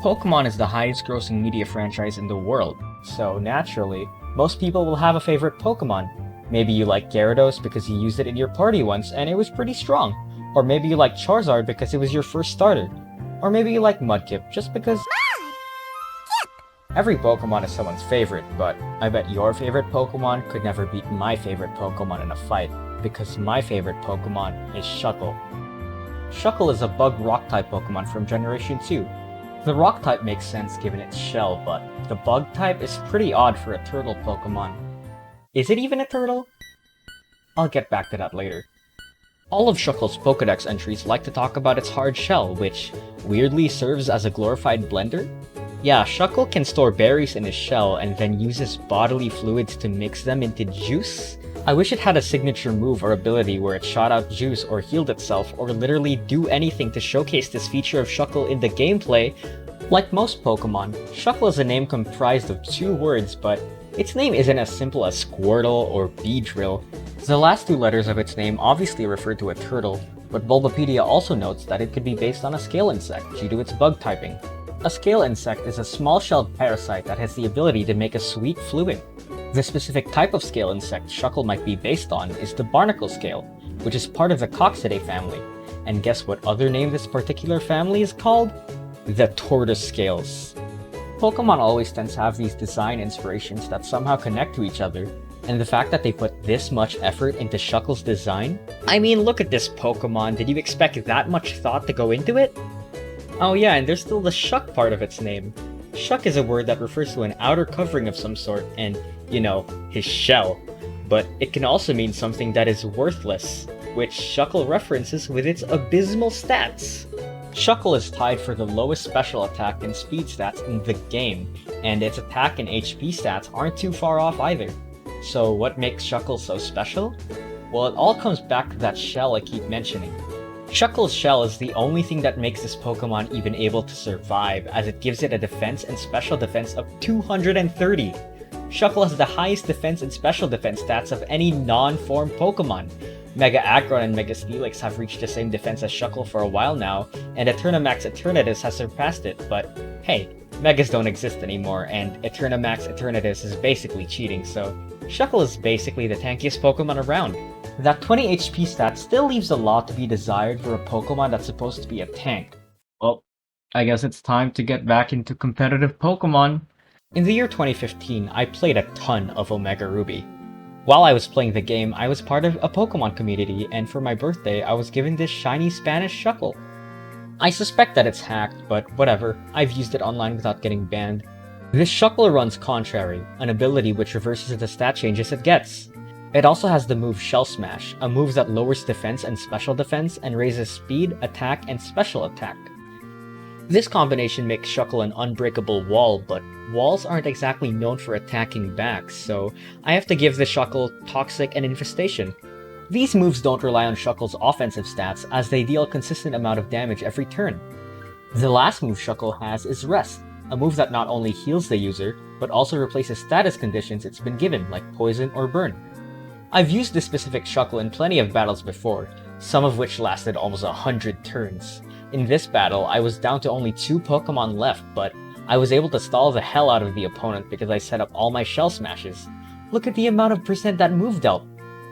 Pokemon is the highest grossing media franchise in the world, so naturally, most people will have a favorite Pokemon. Maybe you like Gyarados because you used it in your party once and it was pretty strong. Or maybe you like Charizard because it was your first starter. Or maybe you like Mudkip just because... Every Pokemon is someone's favorite, but I bet your favorite Pokemon could never beat my favorite Pokemon in a fight, because my favorite Pokemon is Shuckle. Shuckle is a bug rock-type Pokemon from Generation 2. The rock-type makes sense given its shell, but the bug-type is pretty odd for a turtle Pokemon. Is it even a turtle? I'll get back to that later. All of Shuckle's Pokedex entries like to talk about its hard shell, which weirdly serves as a glorified blender. Yeah, Shuckle can store berries in his shell and then uses bodily fluids to mix them into juice. I wish it had a signature move or ability where it shot out juice or healed itself or literally do anything to showcase this feature of Shuckle in the gameplay. Like most Pokemon, Shuckle is a name comprised of 2 words, but its name isn't as simple as Squirtle or Beedrill. The last 2 letters of its name obviously refer to a turtle, but Bulbapedia also notes that it could be based on a scale insect due to its bug typing. A scale insect is a small-shelled parasite that has the ability to make a sweet fluid. The specific type of scale insect Shuckle might be based on is the barnacle scale, which is part of the Coccidae family. And guess what other name this particular family is called? The tortoise scales. Pokemon always tends to have these design inspirations that somehow connect to each other, and the fact that they put this much effort into Shuckle's design? I mean, look at this Pokemon, did you expect that much thought to go into it? Oh yeah, and there's still the Shuck part of its name. Shuck is a word that refers to an outer covering of some sort, and, you know, his shell. But it can also mean something that is worthless, which Shuckle references with its abysmal stats. Shuckle is tied for the lowest special attack and speed stats in the game, and its attack and HP stats aren't too far off either. So what makes Shuckle so special? Well, it all comes back to that shell I keep mentioning. Shuckle's shell is the only thing that makes this Pokemon even able to survive, as it gives it a defense and special defense of 230. Shuckle has the highest defense and special defense stats of any non-form Pokemon. Mega Aggron and Mega Steelix have reached the same defense as Shuckle for a while now, and Eternamax Eternatus has surpassed it, but hey, Megas don't exist anymore, and Eternamax Eternatus is basically cheating, so Shuckle is basically the tankiest Pokemon around. That 20 HP stat still leaves a lot to be desired for a Pokemon that's supposed to be a tank. Well, I guess it's time to get back into competitive Pokemon. In the year 2015, I played a ton of Omega Ruby. While I was playing the game, I was part of a Pokemon community, and for my birthday, I was given this shiny Spanish Shuckle. I suspect that it's hacked, but whatever, I've used it online without getting banned. This Shuckle runs Contrary, an ability which reverses the stat changes it gets. It also has the move Shell Smash, a move that lowers defense and special defense and raises speed, attack, and special attack. This combination makes Shuckle an unbreakable wall, but walls aren't exactly known for attacking back, so I have to give the Shuckle Toxic and Infestation. These moves don't rely on Shuckle's offensive stats, as they deal a consistent amount of damage every turn. The last move Shuckle has is Rest, a move that not only heals the user, but also replaces status conditions it's been given, like Poison or Burn. I've used this specific Shuckle in plenty of battles before, some of which lasted almost 100 turns. In this battle, I was down to only 2 Pokemon left, but I was able to stall the hell out of the opponent because I set up all my Shell Smashes. Look at the amount of percent that move dealt.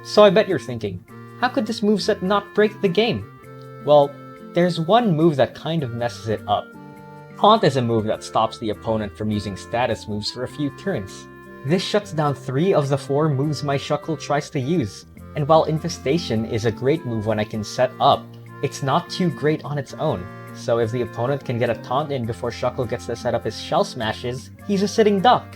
So I bet you're thinking, how could this moveset not break the game? Well, there's one move that kind of messes it up. Taunt is a move that stops the opponent from using status moves for a few turns. This shuts down 3 of the 4 moves my Shuckle tries to use, and while Infestation is a great move when I can set up, it's not too great on its own, so if the opponent can get a Taunt in before Shuckle gets to set up his Shell Smashes, he's a sitting duck.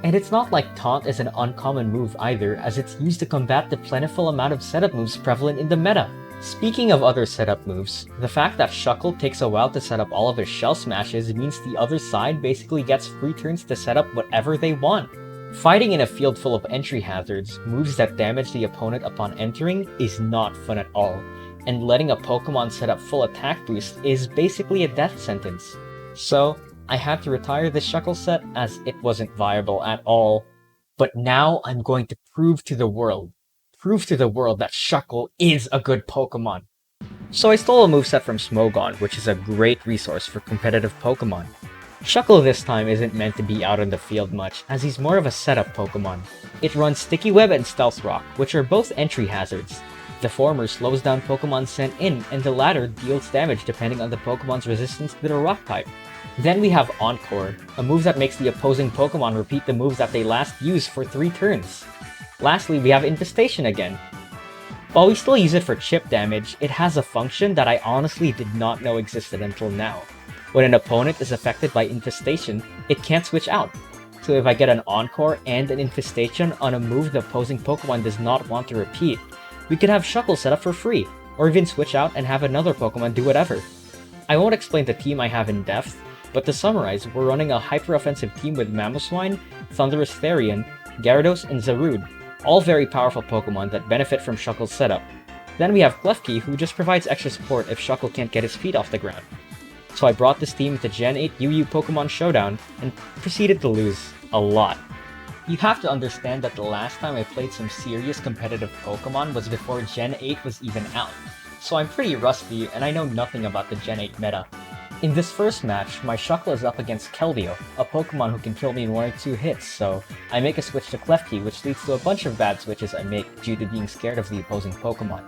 And it's not like Taunt is an uncommon move either, as it's used to combat the plentiful amount of setup moves prevalent in the meta. Speaking of other setup moves, the fact that Shuckle takes a while to set up all of his Shell Smashes means the other side basically gets free turns to set up whatever they want. Fighting in a field full of entry hazards, moves that damage the opponent upon entering, is not fun at all, and letting a Pokemon set up full attack boost is basically a death sentence. So, I had to retire this Shuckle set as it wasn't viable at all. But now I'm going to prove to the world that Shuckle is a good Pokemon. So I stole a moveset from Smogon, which is a great resource for competitive Pokemon. Shuckle this time isn't meant to be out on the field much, as he's more of a setup Pokemon. It runs Sticky Web and Stealth Rock, which are both entry hazards. The former slows down Pokemon sent in, and the latter deals damage depending on the Pokemon's resistance to the Rock type. Then we have Encore, a move that makes the opposing Pokemon repeat the moves that they last used for 3 turns. Lastly, we have Infestation again. While we still use it for chip damage, it has a function that I honestly did not know existed until now. When an opponent is affected by Infestation, it can't switch out. So if I get an Encore and an Infestation on a move the opposing Pokemon does not want to repeat, we could have Shuckle set up for free, or even switch out and have another Pokemon do whatever. I won't explain the team I have in depth, but to summarize, we're running a hyper-offensive team with Mamoswine, Thundurus Therian, Gyarados, and Zarude, all very powerful Pokemon that benefit from Shuckle's setup. Then we have Klefki, who just provides extra support if Shuckle can't get his feet off the ground. So I brought this team to Gen 8 UU Pokemon Showdown, and proceeded to lose. A lot. You have to understand that the last time I played some serious competitive Pokemon was before Gen 8 was even out, so I'm pretty rusty and I know nothing about the Gen 8 meta. In this first match, my Shuckle is up against Keldeo, a Pokemon who can kill me in 1 or 2 hits, so I make a switch to Klefki, which leads to a bunch of bad switches I make due to being scared of the opposing Pokemon.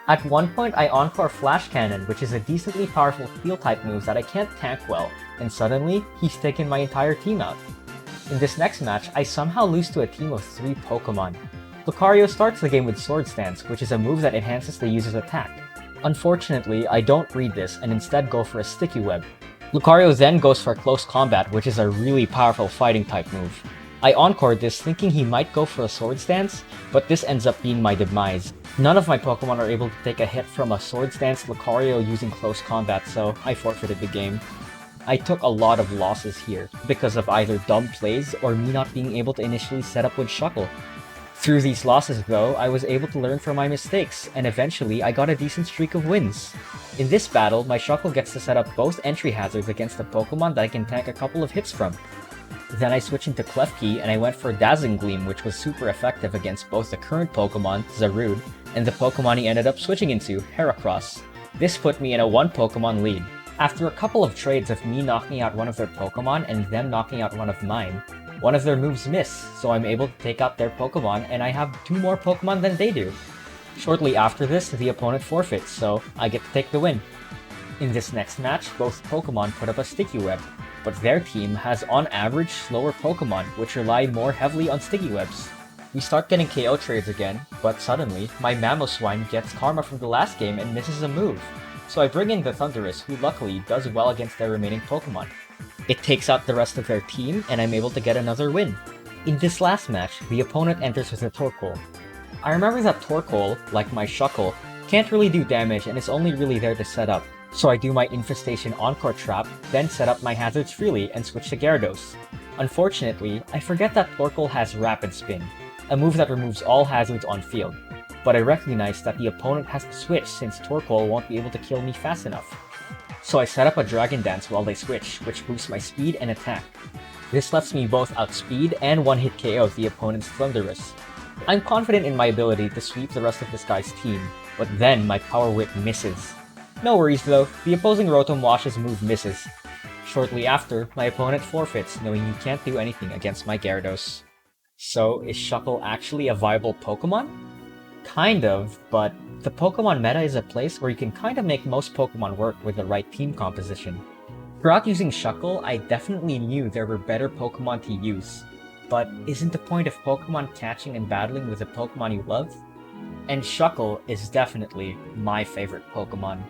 At one point, I Encore Flash Cannon, which is a decently powerful Field-type move that I can't tank well, and suddenly, he's taken my entire team out. In this next match, I somehow lose to a team of 3 Pokemon. Lucario starts the game with Sword Stance, which is a move that enhances the user's attack. Unfortunately, I don't read this and instead go for a Sticky Web. Lucario then goes for Close Combat, which is a really powerful fighting type move. I Encored this thinking he might go for a Sword Stance, but this ends up being my demise. None of my Pokemon are able to take a hit from a Sword Stance Lucario using Close Combat, so I forfeited the game. I took a lot of losses here, because of either dumb plays or me not being able to initially set up with Shuckle. Through these losses though, I was able to learn from my mistakes, and eventually I got a decent streak of wins. In this battle, my Shuckle gets to set up both entry hazards against a Pokemon that I can tank a couple of hits from. Then I switched into Klefki and I went for Dazzling Gleam, which was super effective against both the current Pokemon, Zarude, and the Pokemon he ended up switching into, Heracross. This put me in a 1 Pokemon lead. After a couple of trades of me knocking out one of their Pokemon and them knocking out one of mine, one of their moves miss, so I'm able to take out their Pokemon and I have 2 more Pokemon than they do. Shortly after this, the opponent forfeits, so I get to take the win. In this next match, both Pokemon put up a Sticky Web, but their team has on average slower Pokemon, which rely more heavily on Sticky Webs. We start getting KO trades again, but suddenly, my Mamoswine gets Karma from the last game and misses a move. So I bring in the Thundurus, who luckily does well against their remaining Pokemon. It takes out the rest of their team, and I'm able to get another win. In this last match, the opponent enters with a Torkoal. I remember that Torkoal, like my Shuckle, can't really do damage and is only really there to set up. So I do my Infestation Encore Trap, then set up my hazards freely and switch to Gyarados. Unfortunately, I forget that Torkoal has Rapid Spin, a move that removes all hazards on field. But I recognize that the opponent has to switch since Torkoal won't be able to kill me fast enough. So I set up a Dragon Dance while they switch, which boosts my speed and attack. This lets me both outspeed and one-hit KO the opponent's Thundurus. I'm confident in my ability to sweep the rest of this guy's team, but then my Power Whip misses. No worries though, the opposing Rotom Wash's move misses. Shortly after, my opponent forfeits, knowing he can't do anything against my Gyarados. So, is Shuckle actually a viable Pokemon? Kind of, but the Pokemon meta is a place where you can kind of make most Pokemon work with the right team composition. Throughout using Shuckle, I definitely knew there were better Pokemon to use. But isn't the point of Pokemon catching and battling with the Pokemon you love? And Shuckle is definitely my favorite Pokemon.